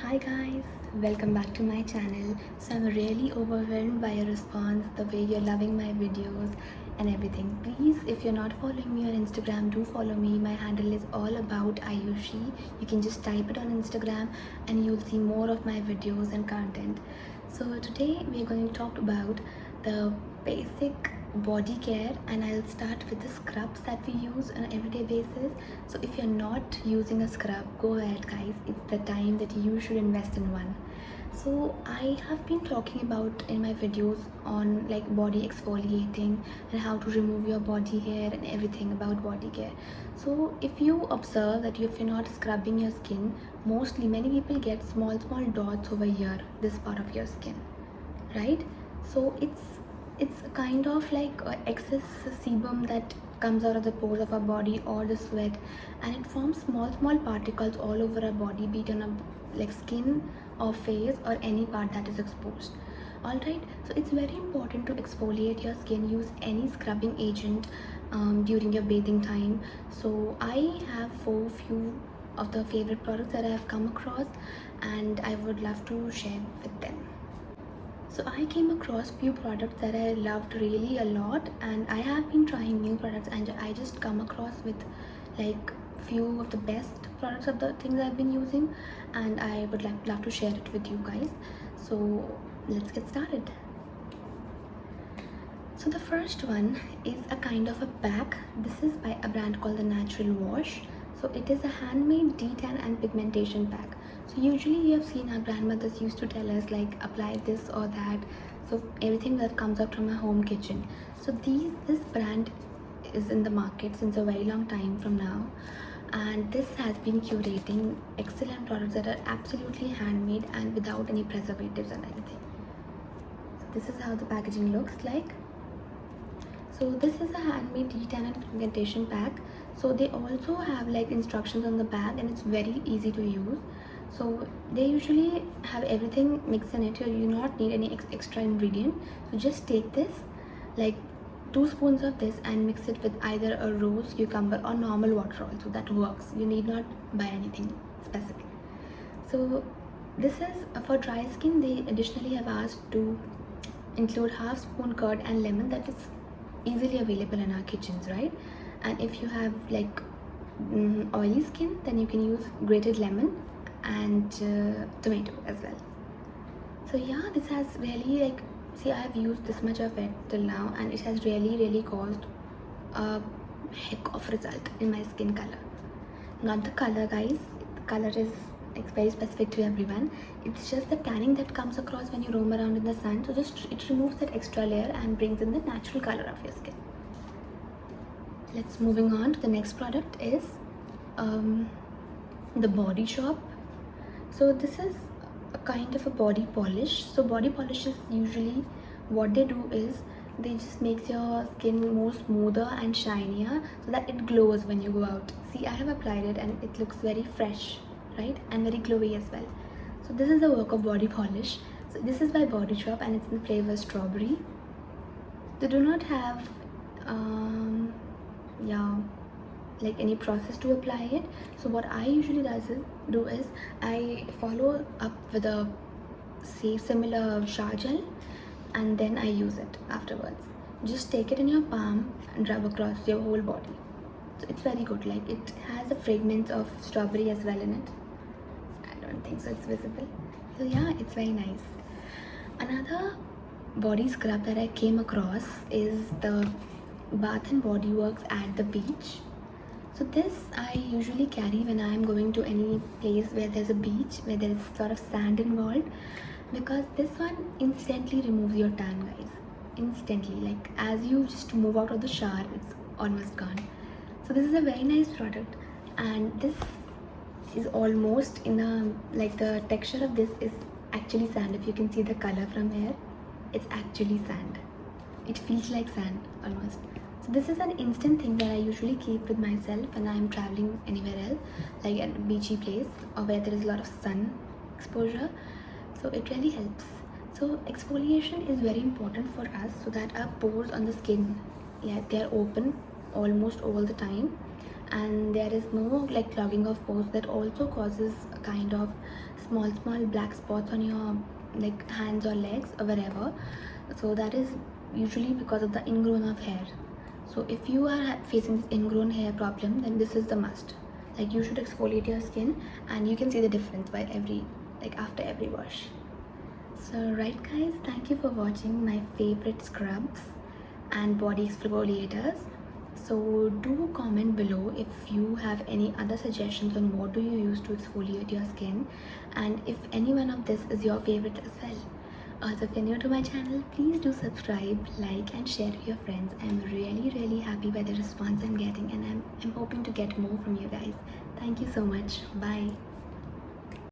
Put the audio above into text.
Hi guys, welcome back to my channel. So I'm really overwhelmed by your response, the way you're loving my videos and everything. Please, if you're not following me on Instagram, do follow me. My handle is all about Ayushi. You can just type it on Instagram and you'll see more of my videos and content. So today we're going to talk about the basic body care, and I'll start with the scrubs that we use on an everyday basis. So if you're not using a scrub, go ahead guys, it's the time that you should invest in one. So I have been talking about in my videos on like body exfoliating and how to remove your body hair and everything about body care. So if you observe that if you're not scrubbing your skin, mostly many people get small dots over here, this part of your skin, right? So it's a kind of like excess sebum that comes out of the pores of our body or the sweat, and it forms small particles all over our body, be it on a like skin or face or any part that is exposed. All right, so it's very important to exfoliate your skin. Use any scrubbing agent during your bathing time. So I have few of the favorite products that I have come across, and I would love to share with them. So I came across few products that I loved really a lot, and I have been trying new products, and I just come across with like few of the best products of the things I've been using, and I would love to share it with you guys. So let's get started. So the first one is a kind of a pack. This is by a brand called the Natural Wash. So it is a handmade detan and pigmentation pack. So usually you have seen our grandmothers used to tell us like apply this or that. So everything that comes out from our home kitchen. So this brand is in the market since a very long time from now, and this has been curating excellent products that are absolutely handmade and without any preservatives and anything. So this is how the packaging looks like. So this is a handmade detan and pigmentation pack. So they also have like instructions on the bag, and it's very easy to use. So they usually have everything mixed in it. You do not need any extra ingredient. So just take this, like 2 spoons of this, and mix it with either a rose cucumber or normal water also. That works. You need not buy anything specific. So this is for dry skin. They additionally have asked to include half spoon curd and lemon that is easily available in our kitchens, right? And if you have like oily skin, then you can use grated lemon and tomato as well. So yeah, this has really like, see, I have used this much of it till now, and it has really caused a heck of result in my skin color. Not the color guys, the color is like very specific to everyone. It's just the tanning that comes across when you roam around in the sun. So just it removes that extra layer and brings in the natural color of your skin. Let's moving on to the next product is the Body Shop. So this is a kind of a body polish. So body polishes usually what they do is they just makes your skin more smoother and shinier so that it glows when you go out. See, I have applied it and it looks very fresh, right, and very glowy as well. So this is the work of body polish. So this is by Body Shop, and it's in the flavor strawberry. They do not have yeah, like any process to apply it. So what I usually do is I follow up with a similar shower gel, and then I use it afterwards. Just take it in your palm and rub across your whole body. So it's very good. Like it has a fragrance of strawberry as well in it. I don't think so it's visible. So yeah, it's very nice. Another body scrub that I came across is the Bath and Body Works at the beach. So this I usually carry when I am going to any place where there's a beach, where there is sort of sand involved, because this one instantly removes your tan guys. Instantly, like as you just move out of the shower, it's almost gone. So this is a very nice product, and this is almost in a like the texture of this is actually sand. If you can see the color from here, it's actually sand. It feels like sand almost. So this is an instant thing that I usually keep with myself when I'm traveling anywhere else, like at a beachy place or where there is a lot of sun exposure. So it really helps. So exfoliation is very important for us so that our pores on the skin, yeah, they're open almost all the time, and there is no like clogging of pores that also causes a kind of small black spots on your like hands or legs or wherever. So that is usually because of the ingrown of hair. So if you are facing this ingrown hair problem, then this is the must. Like you should exfoliate your skin, and you can see the difference by after every wash. So right guys, thank you for watching my favorite scrubs and body exfoliators. So do comment below if you have any other suggestions on what do you use to exfoliate your skin, and if any one of this is your favorite as well. Also, if you're new to my channel, please do subscribe, like and share with your friends. I'm really happy by the response I'm getting, and I'm hoping to get more from you guys. Thank you so much. Bye.